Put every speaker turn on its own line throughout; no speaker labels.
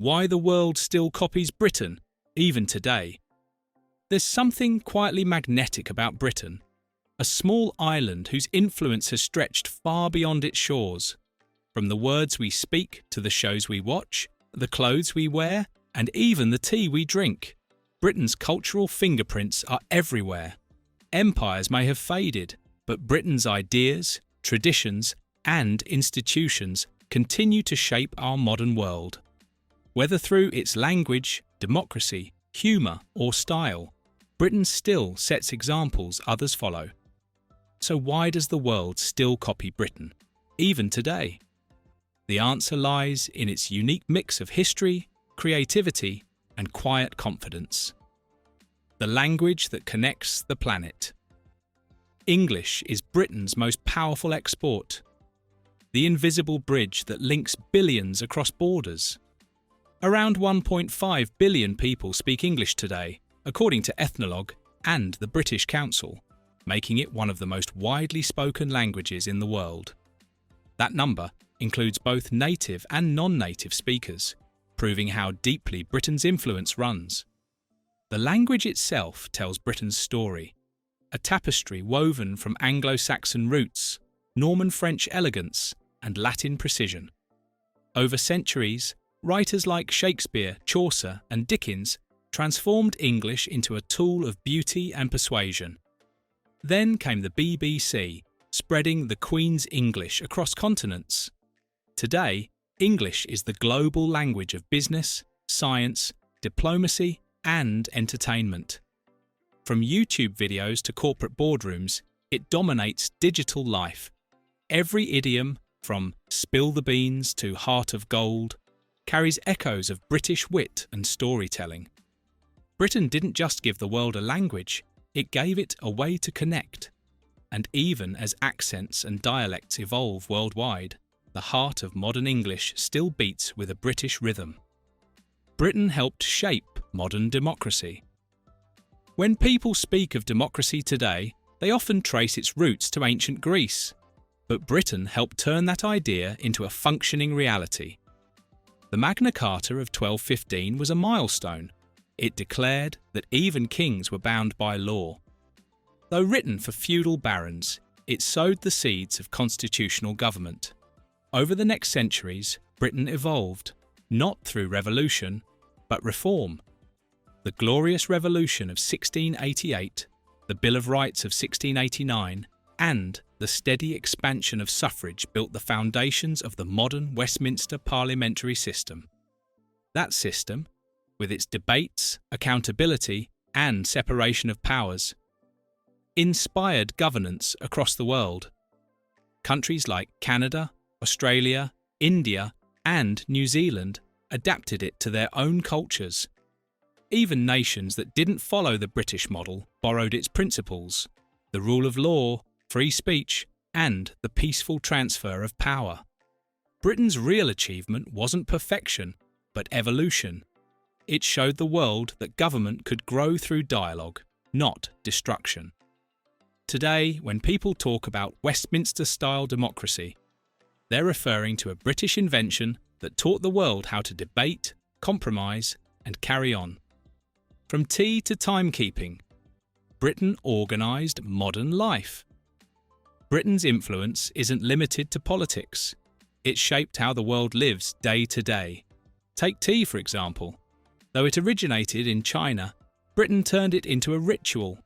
Why the world still copies Britain, even today. There's something quietly magnetic about Britain, a small island whose influence has stretched far beyond its shores. From the words we speak to the shows we watch, the clothes we wear, and even the tea we drink, Britain's cultural fingerprints are everywhere. Empires may have faded, but Britain's ideas, traditions, and institutions continue to shape our modern world. Whether through its language, democracy, humour, or style, Britain still sets examples others follow. So why does the world still copy Britain, even today? The answer lies in its unique mix of history, creativity, and quiet confidence. The language that connects the planet. English is Britain's most powerful export, the invisible bridge that links billions across borders. Around 1.5 billion people speak English today, according to Ethnologue and the British Council, making it one of the most widely spoken languages in the world. That number includes both native and non-native speakers, proving how deeply Britain's influence runs. The language itself tells Britain's story, a tapestry woven from Anglo-Saxon roots, Norman French elegance, and Latin precision. Over centuries, writers like Shakespeare, Chaucer, and Dickens transformed English into a tool of beauty and persuasion. Then came the BBC, spreading the Queen's English across continents. Today, English is the global language of business, science, diplomacy, and entertainment. From YouTube videos to corporate boardrooms, it dominates digital life. Every idiom, from spill the beans to heart of gold, carries echoes of British wit and storytelling. Britain didn't just give the world a language, it gave it a way to connect. And even as accents and dialects evolve worldwide, the heart of modern English still beats with a British rhythm. Britain helped shape modern democracy. When people speak of democracy today, they often trace its roots to ancient Greece. But Britain helped turn that idea into a functioning reality. The Magna Carta of 1215 was a milestone. It declared that even kings were bound by law. Though written for feudal barons, it sowed the seeds of constitutional government. Over the next centuries, Britain evolved, not through revolution, but reform. The Glorious Revolution of 1688, the Bill of Rights of 1689, and the steady expansion of suffrage built the foundations of the modern Westminster parliamentary system. That system, with its debates, accountability, and separation of powers, inspired governance across the world. Countries like Canada, Australia, India, and New Zealand adapted it to their own cultures. Even nations that didn't follow the British model borrowed its principles: the rule of law, free speech, and the peaceful transfer of power. Britain's real achievement wasn't perfection, but evolution. It showed the world that government could grow through dialogue, not destruction. Today, when people talk about Westminster-style democracy, they're referring to a British invention that taught the world how to debate, compromise, and carry on. From tea to timekeeping, Britain organised modern life. Britain's influence isn't limited to politics. It shaped how the world lives day to day. Take tea, for example. Though it originated in China, Britain turned it into a ritual.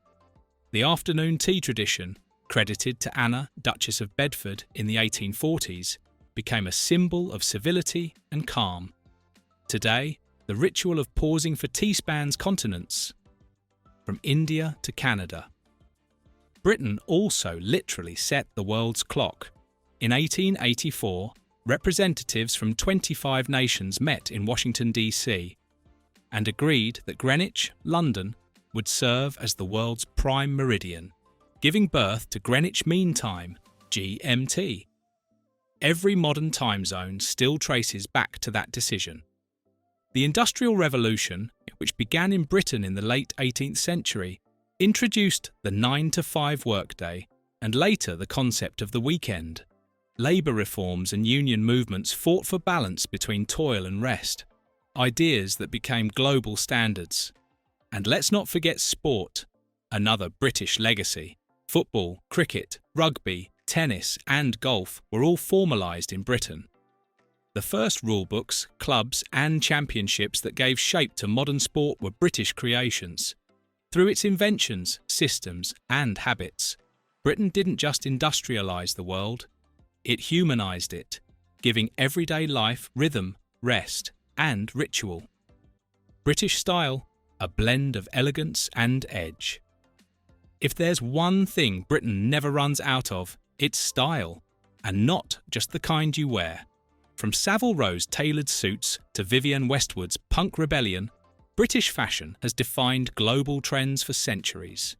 The afternoon tea tradition, credited to Anna, Duchess of Bedford in the 1840s, became a symbol of civility and calm. Today, the ritual of pausing for tea spans continents, from India to Canada. Britain also literally set the world's clock. In 1884, representatives from 25 nations met in Washington, D.C., and agreed that Greenwich, London, would serve as the world's prime meridian, giving birth to Greenwich Mean Time, GMT. Every modern time zone still traces back to that decision. The Industrial Revolution, which began in Britain in the late 18th century, introduced the 9-to-5 workday and later the concept of the weekend. Labour reforms and union movements fought for balance between toil and rest. ideas that became global standards. And let's not forget sport, another British legacy. Football, cricket, rugby, tennis and golf were all formalised in Britain. The first rulebooks, clubs and championships that gave shape to modern sport were British creations. Through its inventions, systems and habits, Britain didn't just industrialise the world, it humanised it, giving everyday life rhythm, rest and ritual. British style, a blend of elegance and edge. If there's one thing Britain never runs out of, it's style, and not just the kind you wear. From Savile Row's tailored suits to Vivienne Westwood's punk rebellion, British fashion has defined global trends for centuries.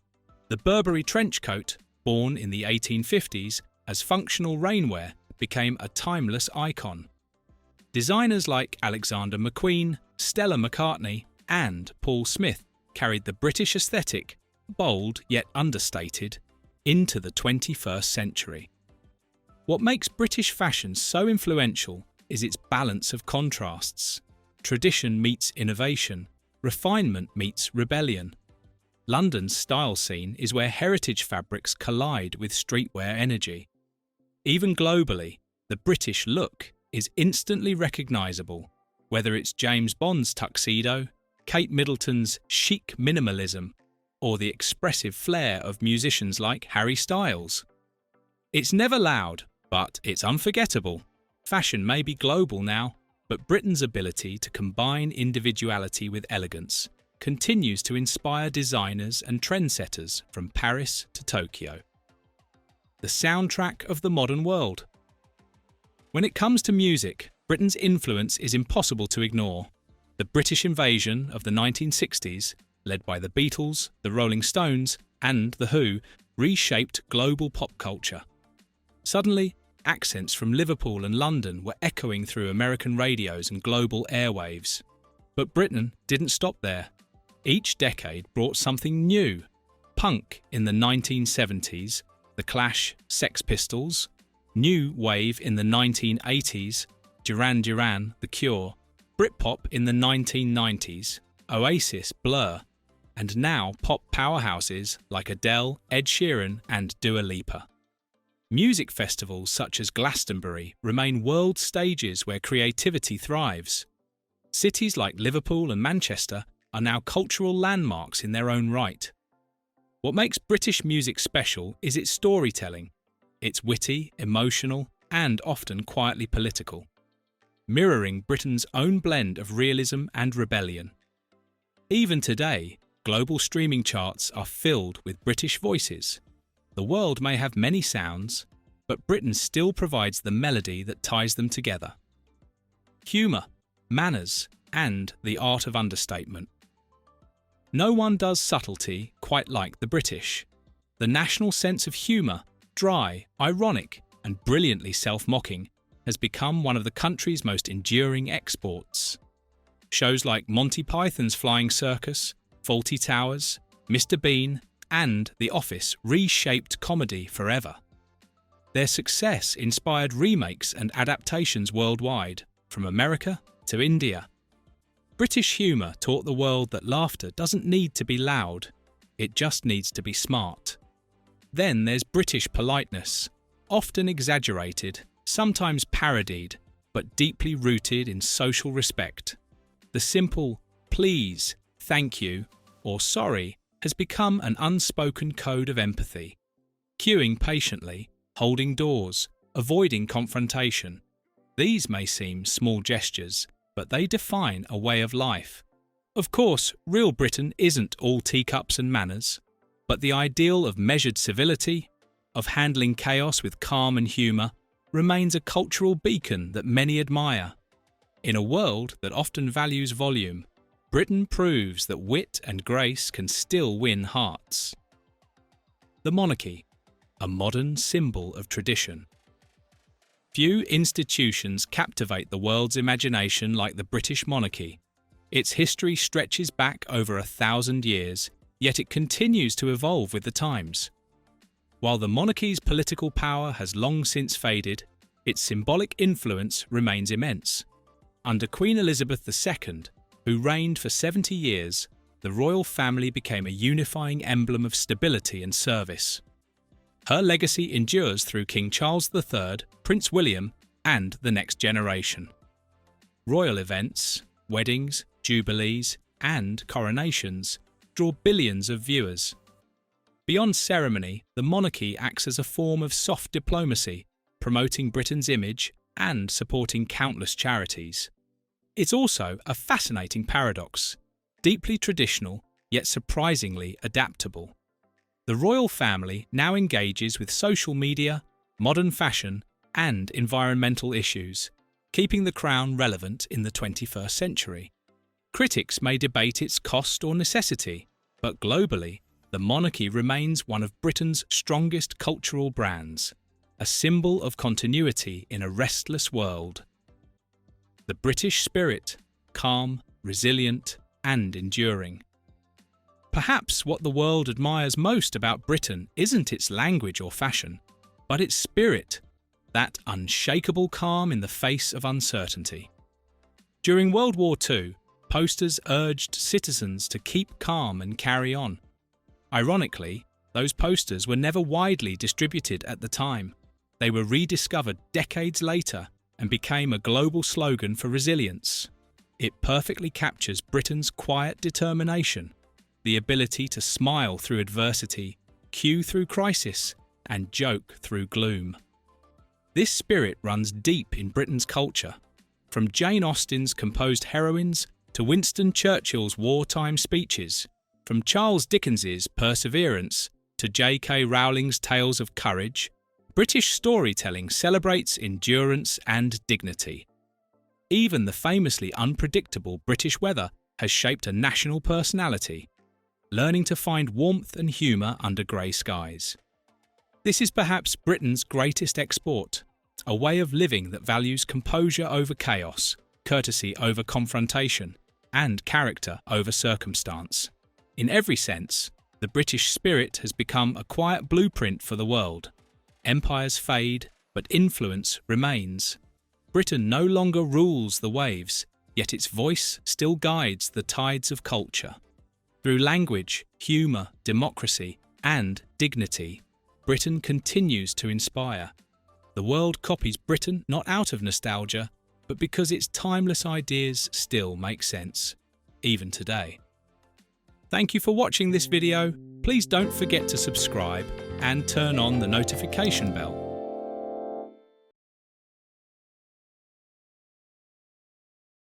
The Burberry trench coat, born in the 1850s as functional rainwear, became a timeless icon. Designers like Alexander McQueen, Stella McCartney, and Paul Smith carried the British aesthetic, bold yet understated, into the 21st century. What makes British fashion so influential is its balance of contrasts. Tradition meets innovation, refinement meets rebellion. London's style scene is where heritage fabrics collide with streetwear energy. Even globally, the British look is instantly recognisable, whether it's James Bond's tuxedo, Kate Middleton's chic minimalism, or the expressive flair of musicians like Harry Styles. It's never loud, but it's unforgettable. Fashion may be global now, but Britain's ability to combine individuality with elegance continues to inspire designers and trendsetters from Paris to Tokyo. The soundtrack of the modern world. When it comes to music, Britain's influence is impossible to ignore. The British invasion of the 1960s, led by the Beatles, the Rolling Stones, and The Who, reshaped global pop culture. Suddenly, accents from Liverpool and London were echoing through American radios and global airwaves. But Britain didn't stop there. Each decade brought something new. Punk in the 1970s, The Clash, Sex Pistols, New Wave in the 1980s, Duran Duran, The Cure, Britpop in the 1990s, Oasis, Blur, and now pop powerhouses like Adele, Ed Sheeran and Dua Lipa. Music festivals such as Glastonbury remain world stages where creativity thrives. Cities like Liverpool and Manchester are now cultural landmarks in their own right. What makes British music special is its storytelling. It's witty, emotional, and often quietly political, mirroring Britain's own blend of realism and rebellion. Even today, global streaming charts are filled with British voices. The world may have many sounds, but Britain still provides the melody that ties them together. Humour, manners, and the art of understatement. No one does subtlety quite like the British. The national sense of humour, dry, ironic, and brilliantly self-mocking, has become one of the country's most enduring exports. Shows like Monty Python's Flying Circus, Fawlty Towers, Mr. Bean, and The Office reshaped comedy forever. Their success inspired remakes and adaptations worldwide, from America to India. British humour taught the world that laughter doesn't need to be loud, it just needs to be smart. Then there's British politeness, often exaggerated, sometimes parodied, but deeply rooted in social respect. The simple please, thank you, or sorry has become an unspoken code of empathy. Queuing patiently, holding doors, avoiding confrontation. These may seem small gestures, but they define a way of life. Of course, real Britain isn't all teacups and manners, but the ideal of measured civility, of handling chaos with calm and humour, remains a cultural beacon that many admire. In a world that often values volume, Britain proves that wit and grace can still win hearts. The monarchy, a modern symbol of tradition. Few institutions captivate the world's imagination like the British monarchy. Its history stretches back over 1,000 years, yet it continues to evolve with the times. While the monarchy's political power has long since faded, its symbolic influence remains immense. Under Queen Elizabeth II, who reigned for 70 years, the royal family became a unifying emblem of stability and service. Her legacy endures through King Charles III, Prince William, and the next generation. Royal events, weddings, jubilees, and coronations draw billions of viewers. Beyond ceremony, the monarchy acts as a form of soft diplomacy, promoting Britain's image and supporting countless charities. It's also a fascinating paradox, deeply traditional yet surprisingly adaptable. The royal family now engages with social media, modern fashion, and environmental issues, keeping the crown relevant in the 21st century. Critics may debate its cost or necessity, but globally, the monarchy remains one of Britain's strongest cultural brands, a symbol of continuity in a restless world. The British spirit, calm, resilient, and enduring. Perhaps what the world admires most about Britain isn't its language or fashion, but its spirit, that unshakable calm in the face of uncertainty. During World War II, posters urged citizens to keep calm and carry on. Ironically, those posters were never widely distributed at the time. They were rediscovered decades later and became a global slogan for resilience. It perfectly captures Britain's quiet determination, the ability to smile through adversity, queue through crisis, and joke through gloom. This spirit runs deep in Britain's culture, from Jane Austen's composed heroines to Winston Churchill's wartime speeches, from Charles Dickens's Perseverance to J.K. Rowling's Tales of Courage. British storytelling celebrates endurance and dignity. Even the famously unpredictable British weather has shaped a national personality, learning to find warmth and humour under grey skies. This is perhaps Britain's greatest export, a way of living that values composure over chaos, courtesy over confrontation, and character over circumstance. In every sense, the British spirit has become a quiet blueprint for the world. Empires fade, but influence remains. Britain no longer rules the waves, yet its voice still guides the tides of culture. Through language, humour, democracy, and dignity, Britain continues to inspire. The world copies Britain not out of nostalgia, but because its timeless ideas still make sense, even today. Thank you for watching this video. Please don't forget to subscribe and turn on the notification bell.